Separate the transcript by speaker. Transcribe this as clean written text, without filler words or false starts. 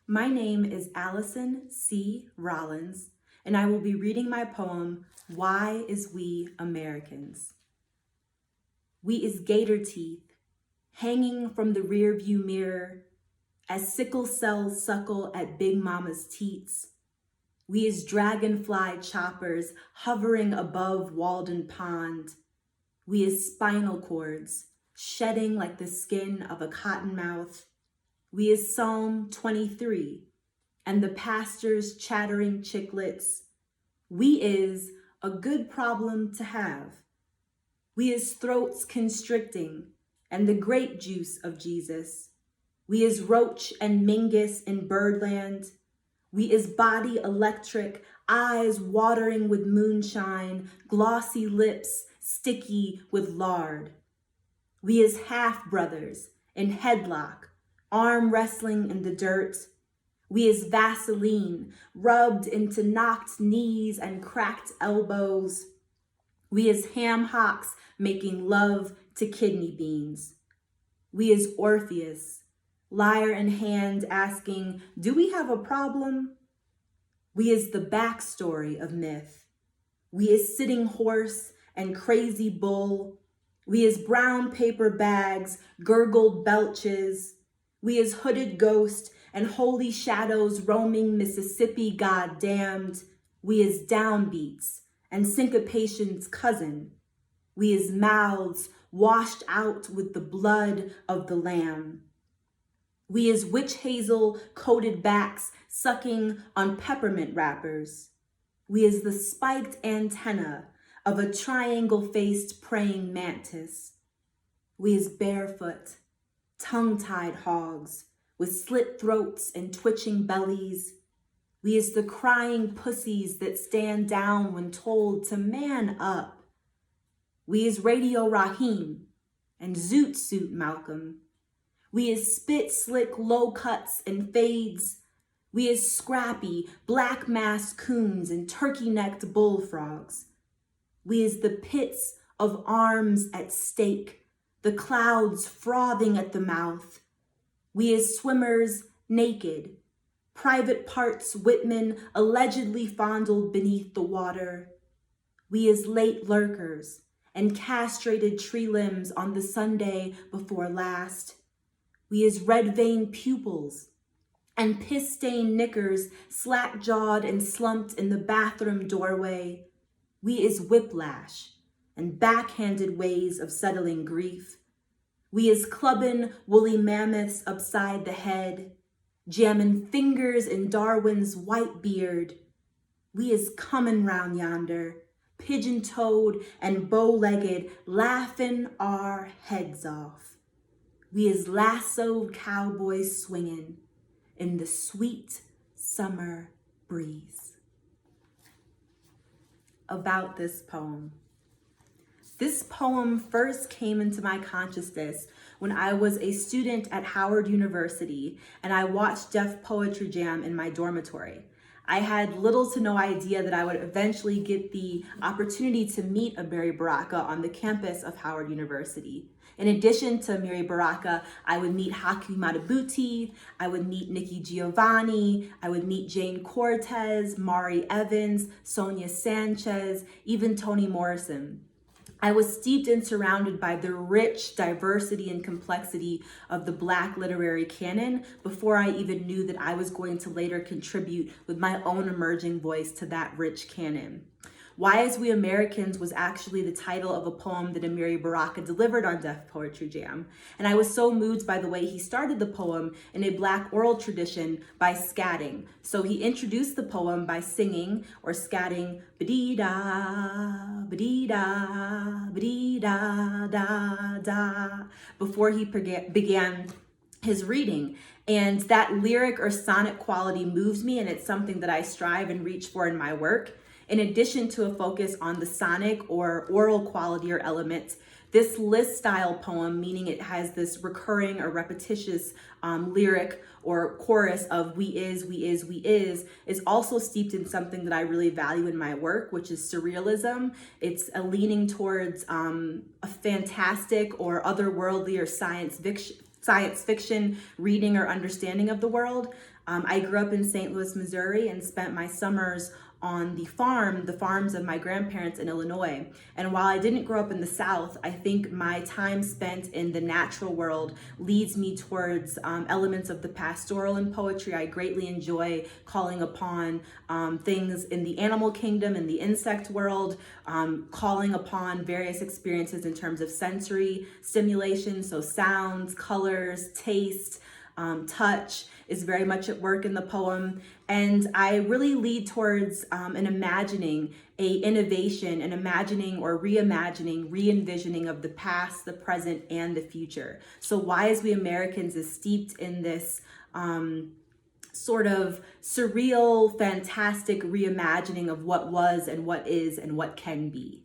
Speaker 1: My name is Alison C. Rollins, and I will be reading my poem, Why Is We Americans? We is gator teeth, hanging from the rearview mirror, as sickle cells suckle at Big Mama's teats. We is dragonfly choppers hovering above Walden Pond. We is spinal cords, shedding like the skin of a cottonmouth. We is Psalm 23, and the pastor's chattering chiclets. We is a good problem to have. We is throats constricting, and the grape juice of Jesus. We is roach and mingus in birdland. We is body electric, eyes watering with moonshine, glossy lips sticky with lard. We is half brothers in headlock, arm wrestling in the dirt. We is Vaseline rubbed into knocked knees and cracked elbows. We is ham hocks making love to kidney beans. We is Orpheus, lyre in hand asking, do we have a problem? We is the backstory of myth. We is sitting horse and crazy bull. We is brown paper bags, gurgled belches. We is hooded ghost and holy shadows roaming Mississippi goddamned. We is downbeats and syncopation's cousin. We is mouths washed out with the blood of the lamb. We is witch hazel coated backs sucking on peppermint wrappers. We is the spiked antenna of a triangle-faced praying mantis. We is barefoot, tongue-tied hogs with slit throats and twitching bellies. We is the crying pussies that stand down when told to man up. We is Radio Raheem and Zoot Suit Malcolm. We is spit slick low cuts and fades. We is scrappy black masked coons and turkey-necked bullfrogs. We is the pits of arms at stake, the clouds frothing at the mouth. We is swimmers naked, private parts Whitman allegedly fondled beneath the water. We is late lurkers and castrated tree limbs on the Sunday before last. We is red-veined pupils and piss-stained knickers slack-jawed and slumped in the bathroom doorway. We is whiplash and backhanded ways of settling grief. We is clubbing woolly mammoths upside the head, jamming fingers in Darwin's white beard. We is comin' round yonder, pigeon-toed and bow-legged, laughing our heads off. We is lassoed cowboys swinging in the sweet summer breeze. About this poem. This poem first came into my consciousness when I was a student at Howard University and I watched Def Poetry Jam in my dormitory. I had little to no idea that I would eventually get the opportunity to meet Amiri Baraka on the campus of Howard University. In addition to Amiri Baraka, I would meet Haki Matabuti, I would meet Nikki Giovanni, I would meet Jane Cortez, Mari Evans, Sonia Sanchez, even Toni Morrison. I was steeped and surrounded by the rich diversity and complexity of the Black literary canon before I even knew that I was going to later contribute with my own emerging voice to that rich canon. Why Is We Americans was actually the title of a poem that Amiri Baraka delivered on Def Poetry Jam. And I was so moved by the way he started the poem in a Black oral tradition by scatting. So he introduced the poem by singing or scatting ba-dee-da, ba-dee-da, ba-dee-da, da, da, before he began his reading. And that lyric or sonic quality moves me, and it's something that I strive and reach for in my work. In addition to a focus on the sonic or oral quality or element, this list style poem, meaning it has this recurring or repetitious lyric or chorus of we is, is also steeped in something that I really value in my work, which is surrealism. It's a leaning towards a fantastic or otherworldly or science fiction reading or understanding of the world. I grew up in St. Louis, Missouri, and spent my summers on the farms of my grandparents in Illinois. And while I didn't grow up in the South, I think my time spent in the natural world leads me towards elements of the pastoral in poetry. I greatly enjoy calling upon things in the animal kingdom, in the insect world, calling upon various experiences in terms of sensory stimulation, so sounds, colors, taste, touch is very much at work in the poem. And I really lead towards an imagining, a innovation, an imagining or reimagining, re-envisioning of the past, the present, and the future. So Why As We Americans is steeped in this sort of surreal, fantastic reimagining of what was and what is and what can be.